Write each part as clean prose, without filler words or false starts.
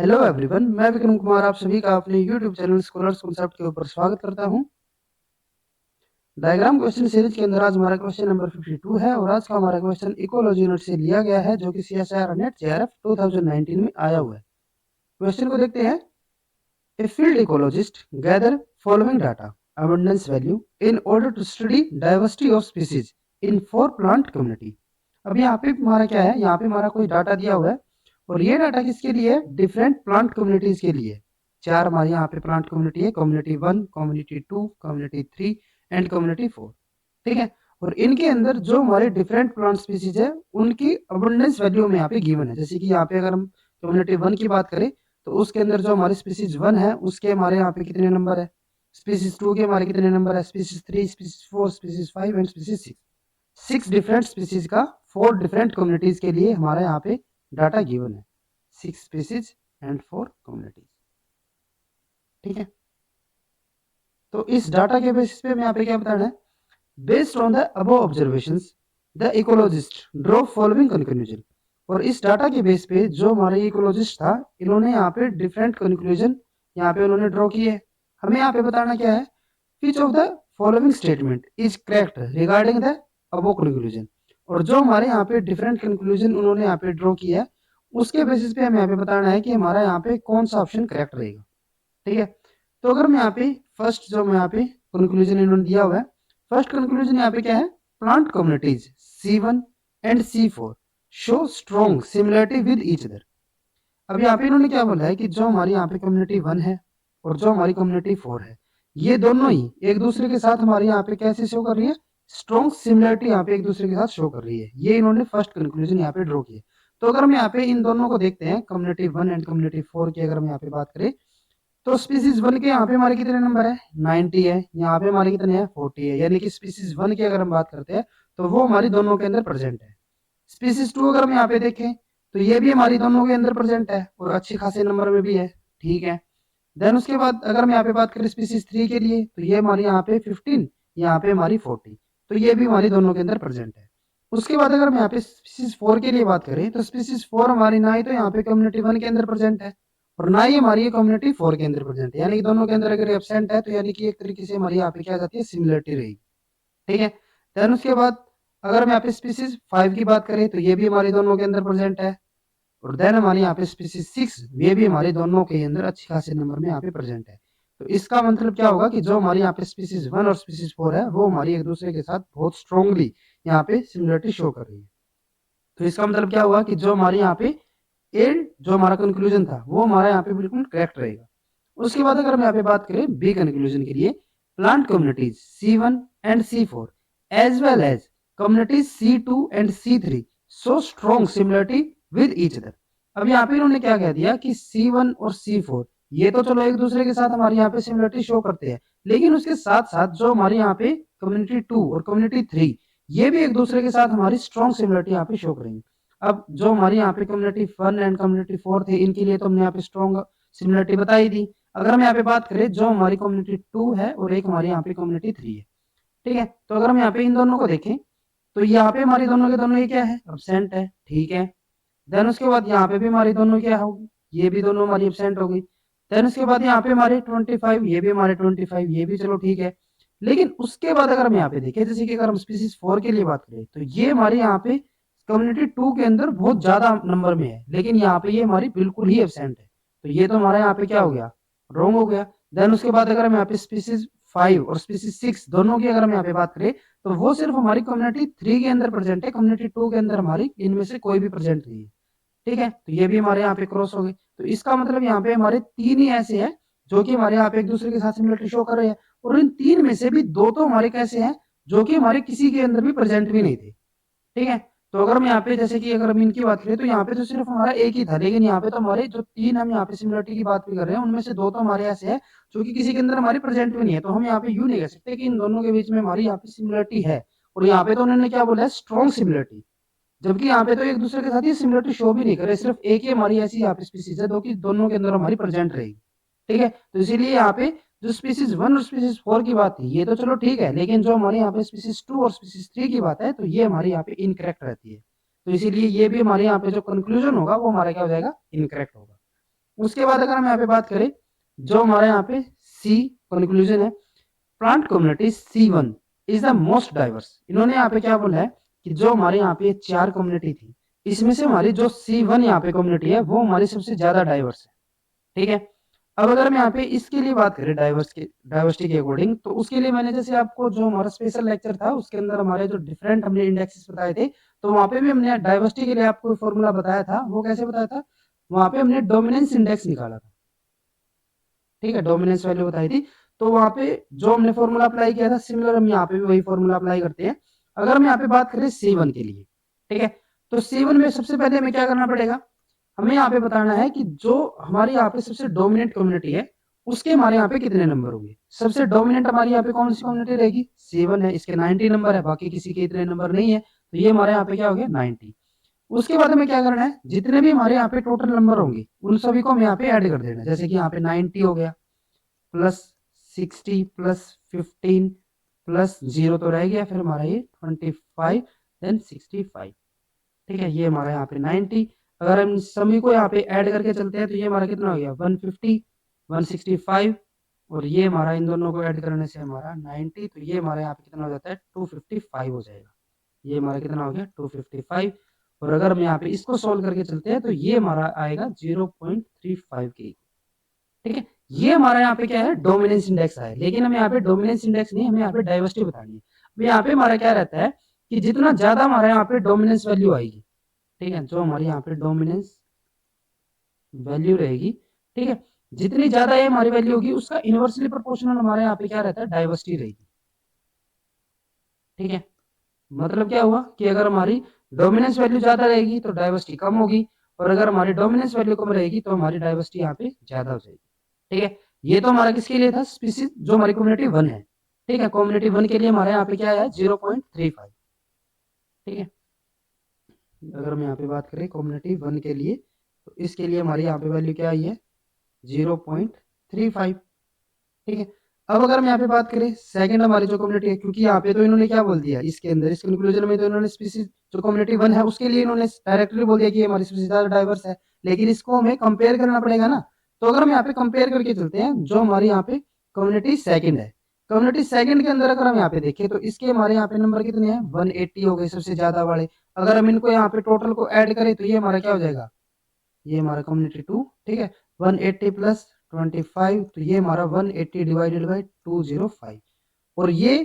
Hello everyone, मैं विक्रम कुमार आप सभी का अपने यूट्यूब चैनल स्कॉलर्स कॉन्सेप्ट के ऊपर स्वागत करता हूं। डायग्राम क्वेश्चन सीरीज के अंदर आज हमारा क्वेश्चन नंबर 52 है और आज का हमारा क्वेश्चन इकोलॉजी यूनिट से लिया गया है, जो कि CSIR नेट JRF 2019 में आया हुआ है। क्वेश्चन को देखते हैं। A field ecologist gather following data abundance value in order to study diversity of species in 4 plant community. अब यहाँ पे हमारा क्या है, यहाँ पे हमारा कोई डाटा दिया हुआ है और ये डाटा किसके लिए है? डिफरेंट प्लांट कम्युनिटीज के लिए। चार हमारे यहाँ पे प्लांट कम्युनिटी है, community 1, community 2, community 3 and community 4। ठीक है, और इनके अंदर जो हमारे डिफरेंट प्लांट स्पीसीज है उनकी अबंडेंस वैल्यू में यहाँ पे गिवन है। जैसे कि यहाँ पे अगर हम कम्युनिटी 1 की बात करें तो उसके अंदर जो हमारे स्पीसीज 1 है उसके हमारे यहाँ पे कितने नंबर है, स्पीसीज 2 के हमारे कितने नंबर है, species 3, species 4, species 5 and species 6। 6 different species का 4 डिफरेंट कम्युनिटीज के लिए हमारा यहाँ पे डाटा गिवन है। 6 स्पीसीज एंड 4 कम्युनिटीज। ठीक है, तो इस डाटा के बेसिस पे हमें यहाँ पे क्या बताना है? Based on the above observations the ecologist draw following conclusion. और इस डाटा के बेस पे जो हमारे इकोलॉजिस्ट था, इन्होंने यहाँ पे डिफरेंट कंक्लूजन यहाँ पे उन्होंने ड्रॉ किए। हमें यहाँ पे बताना क्या है? Which of the following statement is correct regarding the above conclusion. और जो हमारे यहाँ पे डिफरेंट कंक्लूजन उन्होंने यहाँ पे ड्रॉ किया है उसके बेसिस पे हमें यहाँ पे बताना है कि हमारा यहाँ पे कौन सा ऑप्शन करेक्ट रहेगा। ठीक है, तो अगर हम यहाँ पे फर्स्ट जो मैं यहाँ पे कंक्लूजन इन्होंने दिया हुआ है, फर्स्ट कंक्लूजन यहाँ पे क्या है? Plant communities C1 and C4 show strong similarity with each other. अब यहाँ पे इन्होंने क्या बोला है कि जो हमारी यहाँ पे कम्युनिटी 1 है और जो हमारी कम्युनिटी 4 है, ये दोनों ही एक दूसरे के साथ हमारे यहाँ पे कैसे शो कर रही है? स्ट्रॉन्ग सिमिलरिटी यहाँ पे एक दूसरे के साथ शो कर रही है। ये इन्होंने फर्स्ट कंक्लूजन यहाँ पे ड्रॉ किया। तो अगर हम यहाँ पे इन दोनों को देखते हैं, कम्युनिटी 1 एंड कम्युनिटी 4 की अगर हम यहाँ पे बात करें तो स्पीसीज 1 के यहाँ पे हमारे कितने नंबर है? 90 है। यहाँ पे हमारे कितने हैं? 40 है। यानी कि स्पीसीज 1 की अगर हम बात करते हैं तो वो हमारी दोनों के अंदर प्रेजेंट है। स्पीसीज 2 अगर हम यहाँ पे देखें तो ये भी हमारी दोनों के अंदर प्रेजेंट है और अच्छे खासे नंबर में भी है। ठीक है, देन उसके बाद अगर हम यहाँ पे बात करें स्पीसीज 3 के लिए तो ये हमारी यहाँ पे 15, यहाँ पे हमारी 40, तो ये भी हमारी दोनों के अंदर प्रेजेंट है। उसके बाद अगर हम यहाँ पे स्पीसीज 4 के लिए बात करें तो स्पीसीज 4 हमारी ना ही तो यहाँ पे कम्युनिटी 1 के अंदर प्रेजेंट है और ना ही हमारी कम्युनिटी 4 के अंदर प्रेजेंट है। यानी कि दोनों के अंदर अगर एब्सेंट है तो यानी कि एक तरीके से हमारी यहाँ पे क्या जाती है? सिमिलरिटी रहेगी। ठीक है, देन उसके बाद अगर हम यहाँ पे स्पीसीज 5 की बात करें तो ये भी हमारी दोनों के अंदर प्रेजेंट है और देन हमारे यहाँ पे स्पीसीज 6 ये भी हमारे दोनों के अंदर अच्छी खासे नंबर में यहाँ पे प्रेजेंट है। तो इसका मतलब क्या होगा कि जो हमारी यहाँ पे स्पीसीज 1 और स्पीसीज 4 है वो हमारी एक दूसरे के साथ बहुत स्ट्रांगली यहाँ पे सिमिलरिटी शो कर रही है। तो इसका मतलब क्या हुआ कि जो हमारे यहाँ पे जो हमारा कंक्लूजन था वो हमारा यहाँ पे बिल्कुल करेक्ट रहेगा। उसके बाद अगर हम यहाँ पे बात करें बी कंक्लूजन के लिए, plant communities C1 and C4 as well as communities C2 and C3 so strong similarity with each other. अब यहाँ पे इन्होंने क्या कह दिया कि C1 और C4 ये तो चलो एक दूसरे के साथ हमारे यहाँ पे सिमिलरिटी शो करते हैं, लेकिन उसके साथ साथ जो हमारे यहाँ पे कम्युनिटी 2 और कम्युनिटी 3 ये भी एक दूसरे के साथ हमारी स्ट्रॉन्ग सिमिलरिटी यहाँ पे शो करेंगे। अब जो हमारी यहाँ पे कम्युनिटी 1 एंड कम्युनिटी 4 थे इनके लिए तो हमने यहाँ पे स्ट्रॉन्ग सिमिलरिटी बताई दी। अगर हम यहाँ पे बात करें जो हमारी कम्युनिटी 2 है और एक हमारी यहाँ पे कम्युनिटी 3 है, ठीक है, तो अगर हम यहाँ पे इन दोनों को देखें तो यहाँ पे हमारी दोनों के दोनों ये क्या है? एब्सेंट है। ठीक है, देन उसके बाद यहाँ पे भी हमारी दोनों क्या होगी? ये भी दोनों हमारी एब्सेंट हो गई। देन उसके बाद यहाँ पे हमारे 25, ये भी हमारे 25, ये भी चलो ठीक है। लेकिन उसके बाद अगर हम यहाँ पे देखें, जैसे कि अगर हम स्पीसीज 4 के लिए बात करें तो ये हमारे यहाँ पे कम्युनिटी 2 के अंदर बहुत ज्यादा नंबर में है, लेकिन यहाँ पे ये हमारी बिल्कुल ही एब्सेंट है। तो ये तो हमारा यहाँ पे क्या हो गया? रॉन्ग हो गया। देन उसके बाद अगर हम यहाँ पे स्पीसीज 5 और स्पीसीज 6 दोनों की अगर हम यहाँ पे बात करें तो वो सिर्फ हमारी कम्युनिटी 3 के अंदर प्रेजेंट है, कम्युनिटी 2 के अंदर हमारी इनमें से कोई भी प्रेजेंट नहीं है। ठीक है, तो ये भी हमारे यहाँ पे क्रॉस हो गए। तो इसका मतलब यहाँ पे हमारे 3 ही ऐसे हैं जो कि हमारे यहाँ पे एक दूसरे के साथ सिमिलरिटी शो कर रहे हैं और इन 3 में से भी 2 तो हमारे कैसे हैं जो कि हमारे किसी के अंदर भी प्रेजेंट भी नहीं थे। ठीक है, तो अगर हम यहाँ पे जैसे कि अगर हम इनकी बात करें तो यहाँ पे तो सिर्फ हमारा एक ही था, लेकिन यहाँ पे तो हमारे जो 3 हम यहाँ पे सिमिलरिटी की बात भी कर रहे हैं उनमें से 2 तो हमारे ऐसे हैं जो कि किसी के अंदर हमारी प्रेजेंट भी नहीं है। तो हम यहाँ पे यूं नहीं कह सकते कि इन दोनों के बीच में हमारी यहाँ पे सिमिलरिटी है। और यहाँ पे तो उन्होंने क्या बोला है? Strong similarity. जबकि यहाँ पे तो एक दूसरे के साथ ये सिमिलरिटी शो भी नहीं करे, सिर्फ एक ही हमारी ऐसी यहाँ पे स्पीसीज है जो कि दोनों के अंदर हमारी प्रेजेंट रहेगी। ठीक है, तो इसीलिए यहाँ पे जो स्पीसीज 1 और स्पीसीज 4 की बात थी ये तो चलो ठीक है, लेकिन जो हमारे यहाँ पे स्पीसीज 2 और स्पीसीज 3 की बात है तो ये हमारी यहाँ पे इनकरेक्ट रहती है। तो इसीलिए ये भी हमारे यहाँ पे जो कंक्लूजन होगा वो हमारा क्या हो जाएगा? इनकरेक्ट होगा। उसके बाद अगर हम यहाँ पे बात करें, जो हमारे यहाँ पे सी कंक्लूजन है, plant community C1 is the most diverse. इन्होंने यहाँ पे क्या बोला है कि जो हमारे यहाँ पे 4 कम्युनिटी थी, इसमें से हमारी जो C1 यहाँ पे कम्युनिटी है वो हमारी सबसे ज्यादा डाइवर्स है। ठीक है, अब अगर हम यहाँ पे इसके लिए बात करें डाइवर्सिटी के अकॉर्डिंग, तो उसके लिए मैंने जैसे आपको जो हमारा स्पेशल लेक्चर था उसके अंदर हमारे जो डिफरेंट हमने इंडेक्सेस बताए थे, तो वहां पे भी हमने डाइवर्सिटी के लिए आपको फॉर्मूला बताया था। वो कैसे बताया था, वहां पे हमने डोमिनेंस इंडेक्स निकाला था। ठीक है, डोमिनेंस वैल्यू बताई थी, तो वहां पे जो हमने फॉर्मूला अप्लाई किया था, सिमिलर हम यहाँ पे भी वही फॉर्मूला अप्लाई करते हैं। अगर हम यहाँ पे बात करें C1 के लिए, ठीक है, तो C1 में सबसे पहले हमें क्या करना पड़ेगा, हमें यहाँ पे बताना है कि जो हमारी यहाँ पे सबसे डोमिनेंट कम्युनिटी है उसके हमारे यहाँ पे कितने नंबर होंगे। सबसे डोमिनेंट हमारी यहाँ पे कौन सी कम्युनिटी रहेगी, C1 है, इसके 90 नंबर है, बाकी किसी के इतने नंबर नहीं है, तो ये हमारे यहाँ पे क्या हो गया 90। उसके बाद हमें क्या करना है, जितने भी हमारे यहाँ पे टोटल नंबर होंगे उन सभी को हम यहाँ पे ऐड कर देना है। जैसे कि यहाँ पे 90 हो गया, प्लस 60 प्लस 15 प्लस 0 तो रह गया, फिर हमारा ये 25 देन 65। ठीक है, ये हमारा यहाँ पे 90। अगर हम सभी को यहाँ पे ऐड करके चलते हैं तो ये हमारा कितना हो गया 150 165, और ये हमारा इन दोनों को ऐड करने से हमारा 90, तो ये हमारे यहाँ पे कितना हो जाता है 255 हो जाएगा। ये हमारा कितना हो गया 255। और अगर हम यहाँ पे इसको सोल्व करके चलते हैं तो ये हमारा आएगा 0.35 के। ठीक है, ये हमारा यहाँ पे क्या है डोमिनेंस इंडेक्स है, लेकिन हमें यहाँ पे डोमिनेंस इंडेक्स नहीं, हमें यहाँ पे डाइवर्सिटी बतानी है। अब यहाँ पे हमारा क्या रहता है कि जितना ज्यादा हमारे यहाँ पे डोमिनेंस वैल्यू आएगी, ठीक है, जो हमारी यहाँ पे डोमिनेंस वैल्यू रहेगी, ठीक है, जितनी ज्यादा ये हमारी वैल्यू होगी उसका इनवर्सली प्रोपोर्शनल हमारे यहाँ पे क्या रहता है डाइवर्सिटी रहेगी। ठीक है, मतलब क्या हुआ कि अगर हमारी डोमिनेंस वैल्यू ज्यादा रहेगी तो डाइवर्सिटी कम होगी, और अगर हमारी डोमिनेंस वैल्यू कम रहेगी तो हमारी डाइवर्सिटी यहाँ पे ज्यादा हो जाएगी। ठीक है, ये तो हमारा किसके लिए था, स्पीसीज जो हमारी कम्युनिटी 1 है। ठीक है, कम्युनिटी 1 के लिए हमारे यहाँ पे क्या है 0.35। ठीक है, अगर हम यहाँ पे बात करें कम्युनिटी 1 के लिए, तो इसके लिए हमारी यहाँ पे वैल्यू क्या आई है 0.35। ठीक है, अब अगर हम यहाँ पे बात करें सेकंड हमारी जो कम्युनिटी है, क्योंकि यहाँ पे तो इन्होंने क्या बोल दिया इसके अंदर, इस कंक्लूजन में तो इन्होंने स्पीसीज जो कम्युनिटी 1 है उसके लिए इन्होंने डायरेक्टली बोल दिया कि हमारी स्पीसीज ज्यादा डाइवर्स है, लेकिन इसको हमें कंपेयर करना पड़ेगा ना। तो अगर हम यहाँ पे कंपेयर करके चलते हैं, जो हमारी यहाँ पे कम्युनिटी सेकंड है, कम्युनिटी सेकंड के अंदर अगर हम यहाँ पे देखें तो इसके हमारे यहाँ पे नंबर कितने हैं 180 हो गए सबसे ज्यादा वाले। अगर हम इनको यहाँ पे टोटल को ऐड करें तो ये हमारा क्या हो जाएगा, ये हमारा कम्युनिटी 2। ठीक है, 180 प्लस 25, तो ये हमारा 180 डिवाइडेड बाई 205, और ये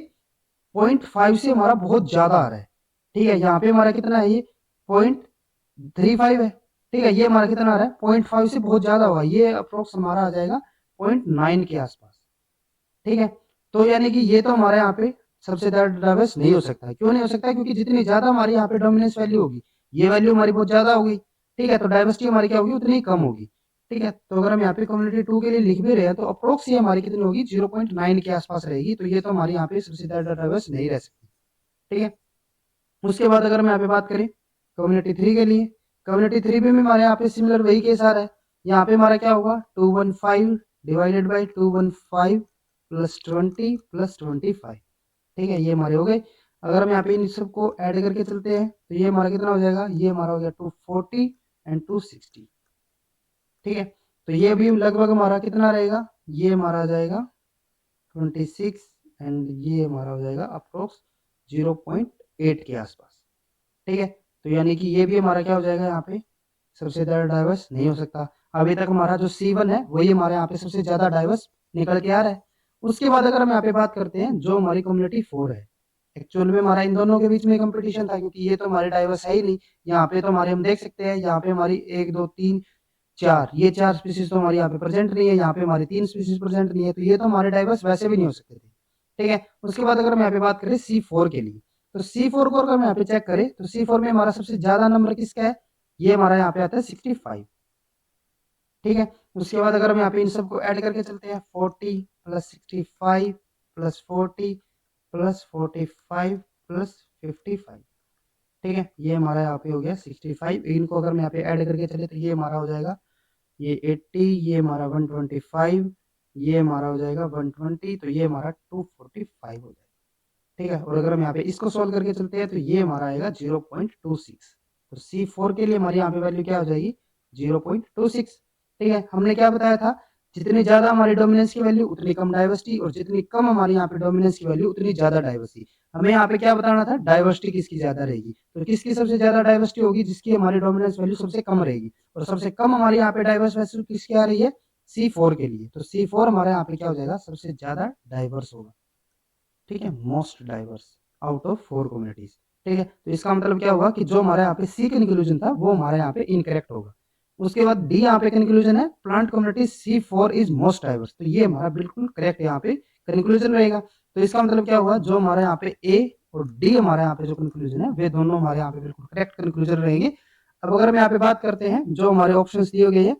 0.5 से हमारा बहुत ज्यादा आ रहा है। ठीक है, यहाँ पे हमारा कितना है, ये 0.35 है। ठीक है, ये हमारा कितना आ रहा है 0.5 से बहुत ज्यादा होगा, ये अप्रोक्स हमारा आ जाएगा 0.9 के आसपास। ठीक है, तो यानी कि ये तो हमारे यहाँ पे सबसे ज्यादा डाइवर्स नहीं हो सकता। क्यों नहीं हो सकता, क्योंकि जितनी ज्यादा हमारी यहाँ पे डोमिनेंस वैल्यू होगी, ये वैल्यू हमारी बहुत ज्यादा होगी। ठीक है, तो डाइवर्सिटी हमारी क्या होगी उतनी कम होगी। ठीक है, तो अगर हम यहाँ पे कम्युनिटी 2 के लिए लिख भी रहे हैं तो अप्रोक्स ये हमारी कितनी होगी 0.9 के आसपास रहेगी, तो ये तो हमारी यहाँ पे सबसे ज्यादा डाइवर्स नहीं रह सकती। ठीक है, उसके बाद अगर हम यहाँ पे बात करें कम्युनिटी 3 के लिए, कम्युनिटी 3 में भी हमारे यहाँ पे सिमिलर वही केस आ रहा है। यहाँ पे हमारा क्या होगा 215 डिवाइडेड बाई 215 प्लस 20 प्लस 25। ठीक है, ये हमारे हो गए। अगर हम यहाँ पे इन सबको ऐड करके चलते हैं तो ये हमारा कितना हो जाएगा, ये हमारा हो गया 240 एंड 260। ठीक है, तो ये भी लगभग हमारा कितना रहेगा, ये हमारा आ जाएगा 26 एंड ये हमारा हो जाएगा अप्रोक्स 0.8 के आसपास। ठीक है, तो यानी कि ये भी हमारा क्या हो जाएगा यहाँ पे सबसे ज्यादा डाइवर्स नहीं हो सकता। अभी तक हमारा जो C1 है वही हमारे यहाँ पे सबसे ज्यादा डाइवर्स निकल के आ रहा है। उसके बाद अगर हम यहाँ पे बात करते हैं जो हमारी कम्युनिटी 4 है, एक्चुअल में हमारा इन दोनों के बीच में कंपटीशन था, क्योंकि ये तो हमारे डाइवर्स है ही नहीं। यहाँ पे तो हमारे हम देख सकते हैं, यहाँ पे हमारी 1 2 3 4, ये 4 स्पीसीज तो हमारी यहाँ पे प्रेजेंट नहीं है, यहाँ पे हमारी 3 स्पीसीज प्रेजेंट नहीं है, तो ये तो हमारे डाइवर्स वैसे भी नहीं हो सकते थे। ठीक है, उसके बाद अगर हम यहाँ पे बात करें C4 के लिए, तो C4 को अगर हम यहाँ पे चेक करें तो C4 में हमारा सबसे ज्यादा नंबर किसका है, ये हमारा यहाँ पे आता है 65। ठीक है, उसके बाद अगर हम यहाँ पे इन सबको ऐड करके चलते हैं 40 प्लस 65 प्लस 40 प्लस 45 प्लस 55। ठीक है, ये हमारा यहाँ पे हो गया 65। इनको अगर हम यहाँ पे ऐड करके चले तो ये हमारा हो जाएगा ये 80, ये हमारा 125, ये हमारा हो जाएगा 120, तो ये हमारा 245 हो जाएगा। ठीक है, और अगर हम यहाँ पे इसको सॉल्व करके चलते हैं तो ये हमारा आएगा 0.26। तो C4 के लिए हमारी यहाँ पे वैल्यू क्या हो जाएगी 0.26। ठीक है, हमने क्या बताया था, जितनी ज्यादा हमारी डोमिनेंस की वैल्यू उतनी कम डाइवर्सिटी, और जितनी कम हमारी यहाँ पे डोमिनेंस की वैल्यू उतनी ज्यादा डाइवर्सिटी। हमें यहाँ पे क्या बताना था, डाइवर्सिटी किसकी ज्यादा रहेगी, तो किसकी सबसे ज्यादा डाइवर्सिटी होगी, जिसकी हमारी डोमिनेंस वैल्यू सबसे कम रहेगी, और सबसे कम हमारी यहाँ पे डाइवर्स वैल्यू किसकी आ रही है, C4 के लिए। तो C4 हमारे यहाँ पे क्या हो जाएगा, सबसे ज्यादा डाइवर्स होगा। ठीक है, most diverse out of 4 communities. ठीक है, तो इसका मतलब क्या होगा कि जो हमारे यहाँ पे सी कंक्लूजन था वो हमारे यहाँ पे इनकरेक्ट होगा। उसके बाद डी यहाँ पे कंक्लूजन है, plant community C4 is most diverse, तो ये हमारा बिल्कुल करेक्ट यहाँ पे कंक्लूजन रहेगा। तो इसका मतलब क्या हुआ, जो हमारे यहाँ पे ए और डी हमारे यहाँ पे जो कंक्लूजन है वे दोनों हमारे यहाँ पे बिल्कुल करेक्ट कंक्लूजन रहेंगे। अब अगर हम यहाँ पे बात करते हैं जो हमारे ऑप्शन दिए गए हैं,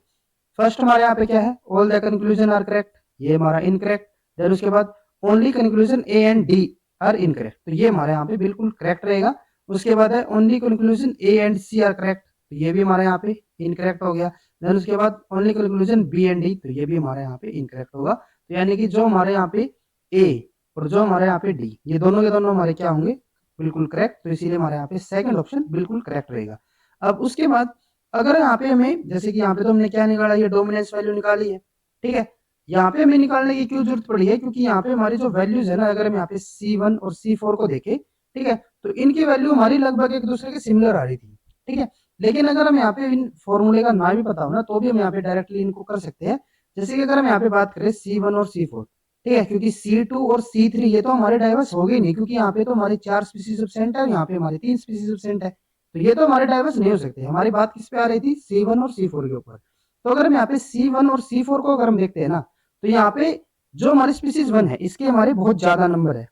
फर्स्ट हमारे यहाँ पे क्या है, all the conclusion are correct, ये हमारा इनकरेक्ट। देन उसके बाद only conclusion A and D are incorrect, तो ये हमारे यहाँ पे बिल्कुल करेक्ट रहेगा। उसके बाद है only conclusion A and C are correct, तो ये भी हमारे यहाँ पे इनकरेक्ट हो गया। देन उसके बाद only conclusion B and D, तो ये भी हमारे यहाँ पे इनकरेक्ट होगा। तो यानी कि जो हमारे यहाँ पे ए और जो हमारे यहाँ पे डी, ये दोनों के दोनों हमारे क्या होंगे, बिल्कुल करेक्ट। तो इसीलिए हमारे यहाँ पे सेकंड ऑप्शन बिल्कुल करेक्ट रहेगा। अब उसके बाद अगर यहाँ पे हमें, जैसे कि यहाँ पे तो हमने क्या निकाला, ये डोमिनेंस वैल्यू निकाली है। ठीक है, यहाँ पे हमें निकालने की क्यों जरूरत पड़ी है, क्योंकि यहाँ पे हमारी जो वैल्यूज है ना, अगर हम यहाँ पे C1 और C4 को देखें, ठीक है, तो इनकी वैल्यू हमारी लगभग एक दूसरे के सिमिलर आ रही थी। ठीक है, लेकिन अगर हम यहाँ पे इन फॉर्मूले का ना भी पता हो ना, तो भी हम यहाँ पे डायरेक्टली इनको कर सकते हैं। जैसे कि अगर हम यहाँ पे बात करें C1 और C4, ठीक है, क्योंकि C2 और C3 ये तो हमारे डाइवर्स हो गए नहीं, क्योंकि यहाँ पे तो हमारी 4 स्पीसीज एब्सेंट है, यहाँ पे हमारी 3 स्पीसीज एब्सेंट है, तो ये तो हमारे डाइवर्स नहीं हो सकते। हमारी बात किस पे आ रही थी, C1 और C4 के ऊपर। तो अगर हम यहाँ पे C1 और C4 को अगर हम देखते हैं ना, तो यहाँ पे जो हमारी स्पीसीज 1 है इसके हमारे बहुत ज्यादा नंबर है।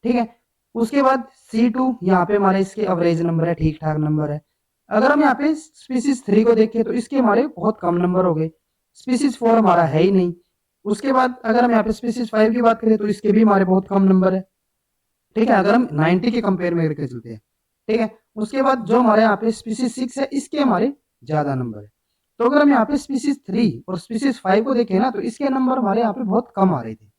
ठीक है, उसके बाद C2 यहाँ पे हमारे इसके एवरेज नंबर है, ठीक ठाक नंबर है। अगर हम यहाँ पे स्पीसीज 3 को देखें तो इसके हमारे बहुत कम नंबर हो गए, स्पीसीज 4 हमारा है ही नहीं। उसके बाद अगर हम यहाँ पे स्पीसीज 5 की बात करें तो इसके भी हमारे बहुत कम नंबर है। ठीक है, अगर हम 90 के कंपेयर में करके चलते हैं। ठीक है, उसके बाद जो हमारे यहाँ पे स्पीसीज 6 है इसके हमारे ज्यादा नंबर है। तो अगर हम यहाँ पे स्पीसीज 3 और स्पीसीज 5 को देखें ना, तो इसके नंबर हमारे यहाँ पे बहुत कम आ रहे थे।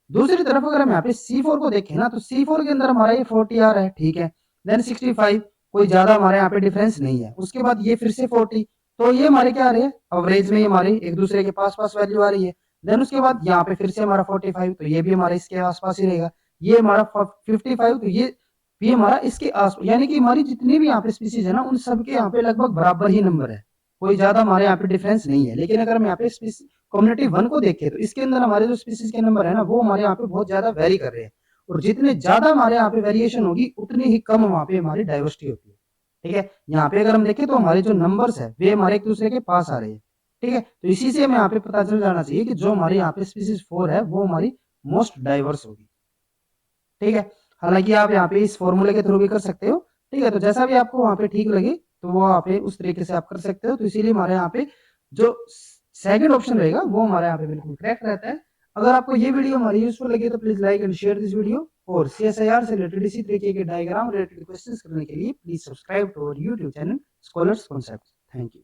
दूसरी तरफ अगर हम यहाँ पे C4 को देखें ना, तो C4 के अंदर हमारा ये 40 आ रहा है। ठीक है, देन 65, कोई ज्यादा हमारे यहाँ पे डिफरेंस नहीं है। उसके बाद ये फिर से 40, तो ये हमारे क्या आ रहे हैं, एवरेज में हमारे एक दूसरे के पास पास वैल्यू आ रही है। देन उसके बाद यहाँ पे फिर से हमारा 45, तो ये भी हमारे इसके आसपास ही रहेगा। ये हमारा 55, तो ये भी हमारा इसके आस, यानी कि हमारी जितनी भी यहाँ पे स्पीसीज है ना, उन सबके यहाँ पे लगभग बराबर ही नंबर है, कोई ज्यादा हमारे यहाँ पे डिफरेंस नहीं है। लेकिन अगर हम यहाँ पे कम्युनिटी 1 को देखें तो इसके अंदर हमारे जो स्पीसीज के नंबर है ना, वो हमारे यहाँ पे बहुत ज्यादा वेरी कर रहे हैं, और जितने ज्यादा हमारे यहाँ पे वेरिएशन होगी उतनी ही कम वहाँ पे हमारी डाइवर्सिटी होती है। ठीक है, यहाँ पे अगर हम देखें तो हमारे जो नंबर्स है वे हमारे एक दूसरे के पास आ रहे हैं। ठीक है, तो इसी से हमें यहाँ पे पता चल जाना चाहिए कि जो हमारे यहाँ पे स्पीसीज 4 है वो हमारी मोस्ट डाइवर्स होगी। ठीक है, हालांकि आप यहाँ पे इस फॉर्मूले के थ्रू भी कर सकते हो। ठीक है, तो जैसा भी आपको वहाँ पे ठीक लगे तो वो यहाँ पे उस तरीके से आप कर सकते हो। तो इसीलिए हमारे यहाँ पे जो सेकंड ऑप्शन रहेगा वो हमारे यहाँ पे बिल्कुल करेक्ट रहता है। अगर आपको ये वीडियो हमारी यूजफुल लगी तो please like and share this video, और CSIR से रिलेटेड इसी तरीके के डायग्राम रिलेटेड क्वेश्चंस करने के लिए please subscribe to our YouTube channel scholars concept. Thank you.